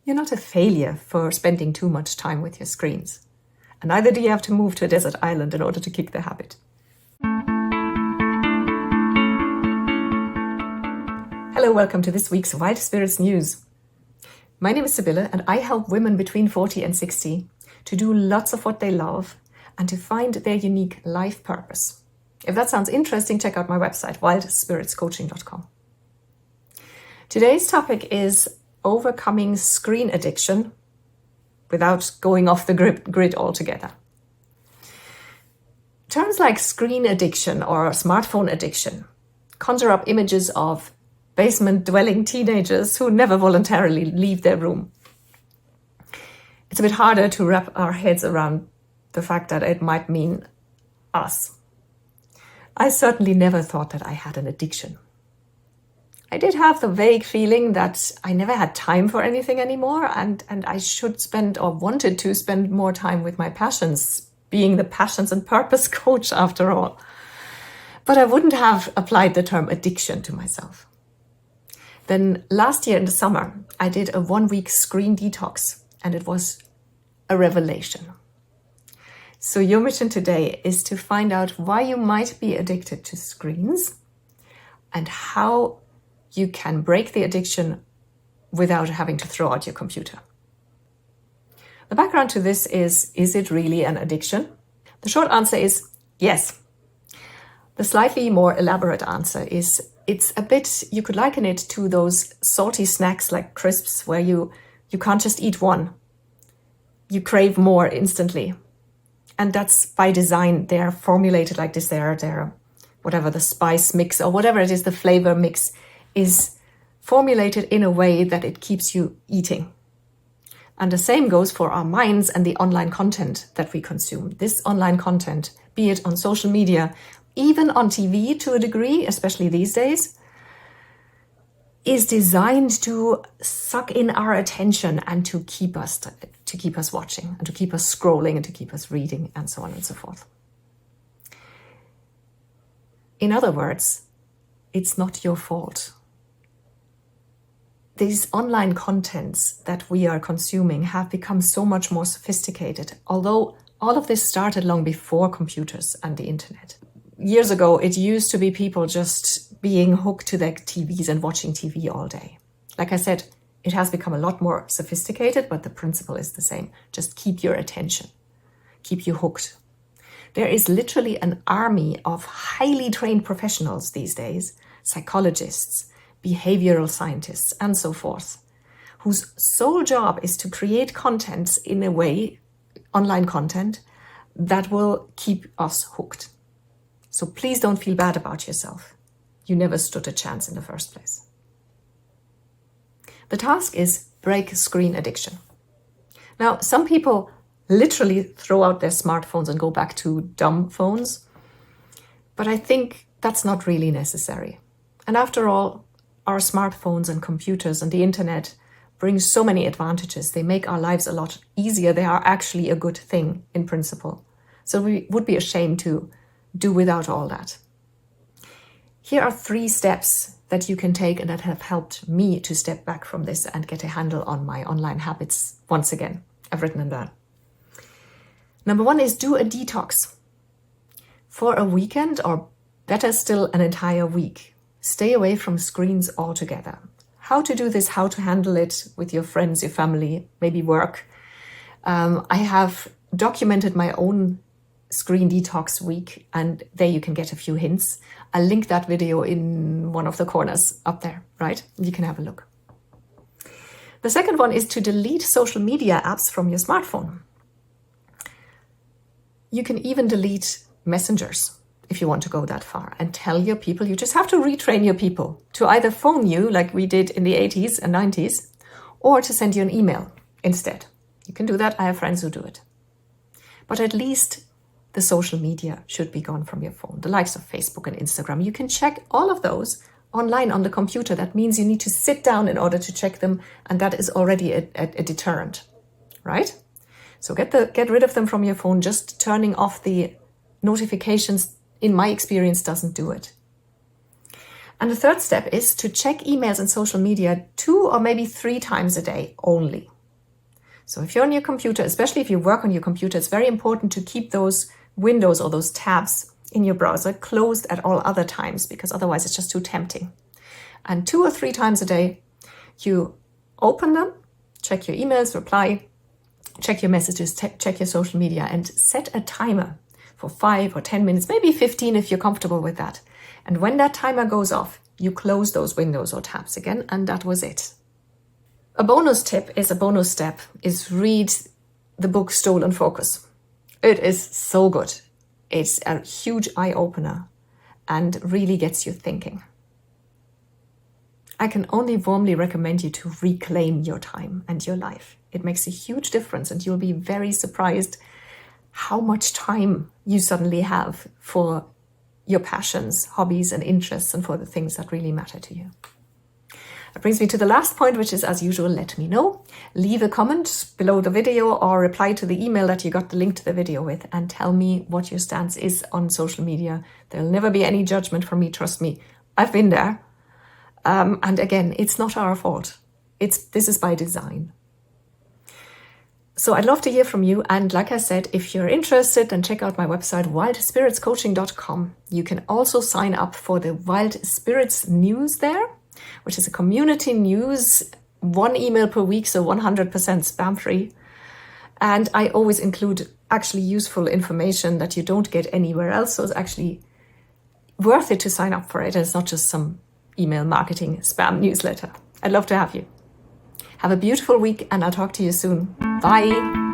You're not a failure for spending too much time with your screens. And neither do you have to move to a desert island in order to kick the habit. Hello, welcome to this week's Wild Spirits News. My name is Sibylle and I help women between 40 and 60 to do lots of what they love and to find their unique life purpose. If that sounds interesting, check out my website, wildspiritscoaching.com. Today's topic is overcoming screen addiction without going off the grid altogether. Terms like screen addiction or smartphone addiction conjure up images of basement-dwelling teenagers who never voluntarily leave their room. It's a bit harder to wrap our heads around the fact that it might mean us. I certainly never thought that I had an addiction. I did have the vague feeling that I never had time for anything anymore and I should spend or wanted to spend more time with my passions, being the passions and purpose coach after all. But I wouldn't have applied the term addiction to myself. Then last year in the summer, I did a 1-week screen detox and it was a revelation. So your mission today is to find out why you might be addicted to screens and how you can break the addiction without having to throw out your computer. The background to this is it really an addiction? The short answer is yes. The slightly more elaborate answer is it's a bit, you could liken it to those salty snacks like crisps where you can't just eat one. You crave more instantly. And that's by design. They're formulated like this. They're whatever the spice mix or whatever it is, the flavor mix is formulated in a way that it keeps you eating. And the same goes for our minds and the online content that we consume. This online content, be it on social media, even on TV to a degree, especially these days, is designed to suck in our attention and to keep us watching and to keep us scrolling and to keep us reading and so on and so forth. In other words, it's not your fault. These online contents that we are consuming have become so much more sophisticated, although all of this started long before computers and the internet. Years ago, it used to be people just being hooked to their TVs and watching TV all day. Like I said, it has become a lot more sophisticated, but the principle is the same. Just keep your attention, keep you hooked. There is literally an army of highly trained professionals these days, psychologists, behavioral scientists, and so forth, whose sole job is to create content in a way, online content, that will keep us hooked. So please don't feel bad about yourself. You never stood a chance in the first place. The task is break screen addiction. Now, some people literally throw out their smartphones and go back to dumb phones, but I think that's not really necessary. And after all, our smartphones and computers and the internet bring so many advantages. They make our lives a lot easier. They are actually a good thing in principle. So we would be ashamed to do without all that. Here are 3 steps that you can take and that have helped me to step back from this and get a handle on my online habits once again. I've written them down. Number 1 is do a detox. For a weekend, or better still, an entire week. Stay away from screens altogether. How to do this, how to handle it with your friends, your family, maybe work. I have documented my own screen detox week, and there you can get a few hints. I'll link that video in one of the corners up there, right? You can have a look. The second one is to delete social media apps from your smartphone. You can even delete messengers if you want to go that far, and tell your people, you just have to retrain your people to either phone you like we did in the 80s and 90s, or to send you an email instead. You can do that. I have friends who do it. But at least the social media should be gone from your phone. The likes of Facebook and Instagram. You can check all of those online on the computer. That means you need to sit down in order to check them, and that is already a deterrent, right? So get rid of them from your phone. Just turning off the notifications, in my experience, doesn't do it. And the third step is to check emails and social media 2 or maybe 3 times a day only. So if you're on your computer, especially if you work on your computer, it's very important to keep those windows or those tabs in your browser closed at all other times, because otherwise it's just too tempting. And 2 or 3 times a day, you open them, check your emails, reply, check your messages, check your social media, and set a timer for 5 or 10 minutes, maybe 15 if you're comfortable with that. And when that timer goes off, you close those windows or tabs again, and that was it. A bonus tip is a bonus step is read the book Stolen Focus. It is so good. It's a huge eye-opener and really gets you thinking. I can only warmly recommend you to reclaim your time and your life. It makes a huge difference, and you'll be very surprised how much time you suddenly have for your passions, hobbies, and interests, and for the things that really matter to you. That brings me to the last point, which is, as usual, let me know. Leave a comment below the video or reply to the email that you got the link to the video with, and tell me what your stance is on social media. There'll never be any judgment from me, trust me. I've been there. And again, it's not our fault. This is by design. So I'd love to hear from you. And like I said, if you're interested, then check out my website, wildspiritscoaching.com. You can also sign up for the Wild Spirits news there, which is a community news, 1 email per week, so 100% spam free. And I always include actually useful information that you don't get anywhere else. So it's actually worth it to sign up for it. And it's not just some email marketing spam newsletter. I'd love to have you. Have a beautiful week, and I'll talk to you soon. Bye.